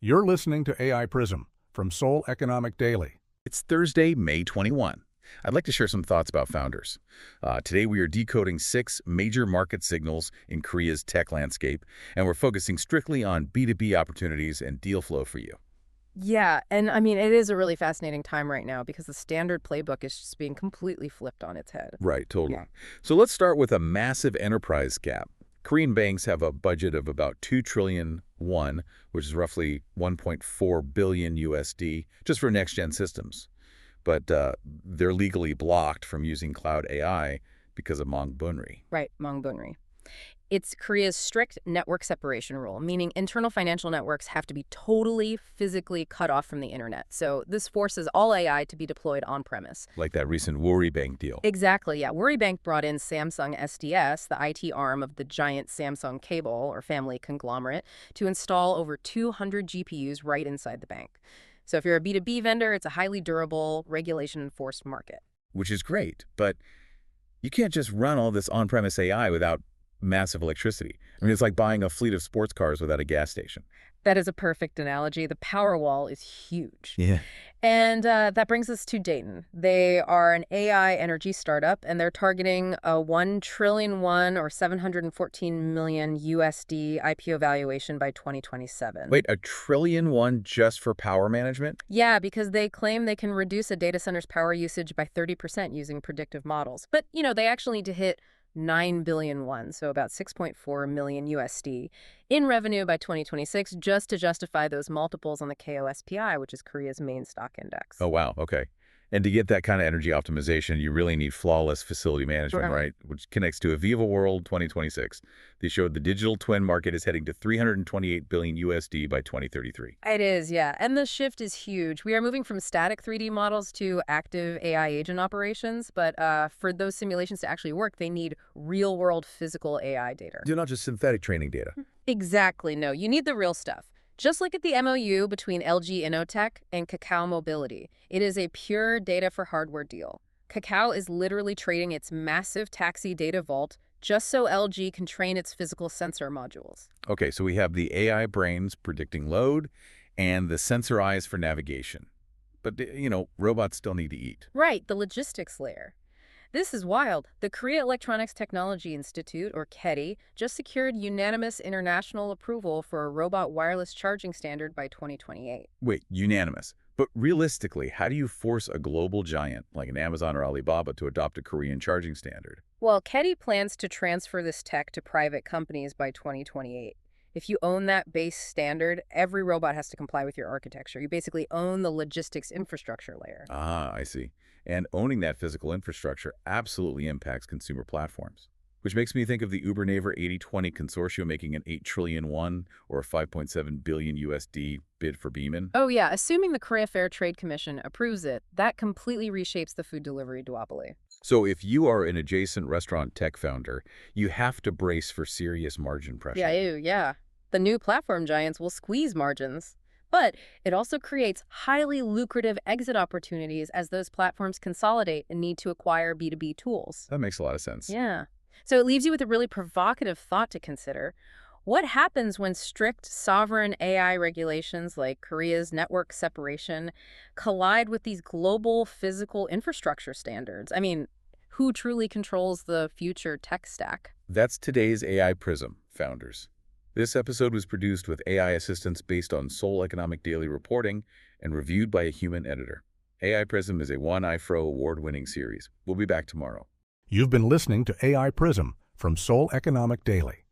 You're listening to AI Prism from Seoul Economic Daily. It's Thursday, May 21. I'd like to share some thoughts about founders. Today we are decoding 6 major market signals in Korea's tech landscape, and we're focusing strictly on B2B opportunities and deal flow for you. Yeah, and I mean, it is a really fascinating time right now because the standard playbook is just being completely flipped on its head. Right, totally. Yeah. So let's start with a massive enterprise gap. Korean banks have a budget of about 2 trillion won, which is roughly 1.4 billion USD, just for next-gen systems. But they're legally blocked from using cloud AI because of Bunri. Right, Bunri. It's Korea's strict network separation rule, meaning internal financial networks have to be totally physically cut off from the internet. So this forces all AI to be deployed on-premise. Like that recent Worry Bank deal. Exactly, yeah. Worry Bank brought in Samsung SDS, the IT arm of the giant Samsung cable or family conglomerate, to install over 200 GPUs right inside the bank. So if you're a B2B vendor, it's a highly durable, regulation-enforced market. Which is great, but you can't just run all this on-premise AI without massive electricity. I mean, it's like buying a fleet of sports cars without a gas station. That is a perfect analogy. The power wall is huge. Yeah. And that brings us to Dayton. They are an AI energy startup, and they're targeting a 1 trillion won or 714 million USD IPO valuation by 2027. Wait, 1 trillion won just for power management? Yeah, because they claim they can reduce a data center's power usage by 30% using predictive models. But, they actually need to hit 9 billion won, so about 6.4 million USD, in revenue by 2026 just to justify those multiples on the KOSPI, which is Korea's main stock index. Oh, wow. Okay. And to get that kind of energy optimization, you really need flawless facility management, right? Which connects to Aveva World 2026. They showed the digital twin market is heading to 328 billion USD by 2033. It is, yeah. And the shift is huge. We are moving from static 3D models to active AI agent operations. But for those simulations to actually work, they need real-world physical AI data. They're not just synthetic training data. Exactly. No, you need the real stuff. Just like at the MOU between LG Innotek and Kakao Mobility, it is a pure data for hardware deal. Kakao is literally trading its massive taxi data vault just so LG can train its physical sensor modules. Okay, so we have the AI brains predicting load and the sensor eyes for navigation. But, robots still need to eat. Right, the logistics layer. This is wild. The Korea Electronics Technology Institute, or KETI, just secured unanimous international approval for a robot wireless charging standard by 2028. Wait, unanimous. But realistically, how do you force a global giant like an Amazon or Alibaba to adopt a Korean charging standard? Well, KETI plans to transfer this tech to private companies by 2028. If you own that base standard, every robot has to comply with your architecture. You basically own the logistics infrastructure layer. Ah, I see. And owning that physical infrastructure absolutely impacts consumer platforms. Which makes me think of the Uber-Naver 80/20 consortium making an 8 trillion won or a 5.7 billion USD bid for Baemin. Oh yeah, assuming the Korea Fair Trade Commission approves it, that completely reshapes the food delivery duopoly. So if you are an adjacent restaurant tech founder, you have to brace for serious margin pressure. Yeah. The new platform giants will squeeze margins. But it also creates highly lucrative exit opportunities as those platforms consolidate and need to acquire B2B tools. That makes a lot of sense. Yeah. So it leaves you with a really provocative thought to consider. What happens when strict sovereign AI regulations like Korea's network separation collide with these global physical infrastructure standards? I mean, who truly controls the future tech stack? That's today's AI Prism, founders. This episode was produced with AI assistance based on Seoul Economic Daily reporting and reviewed by a human editor. AI Prism is a IFRO award-winning series. We'll be back tomorrow. You've been listening to AI Prism from Seoul Economic Daily.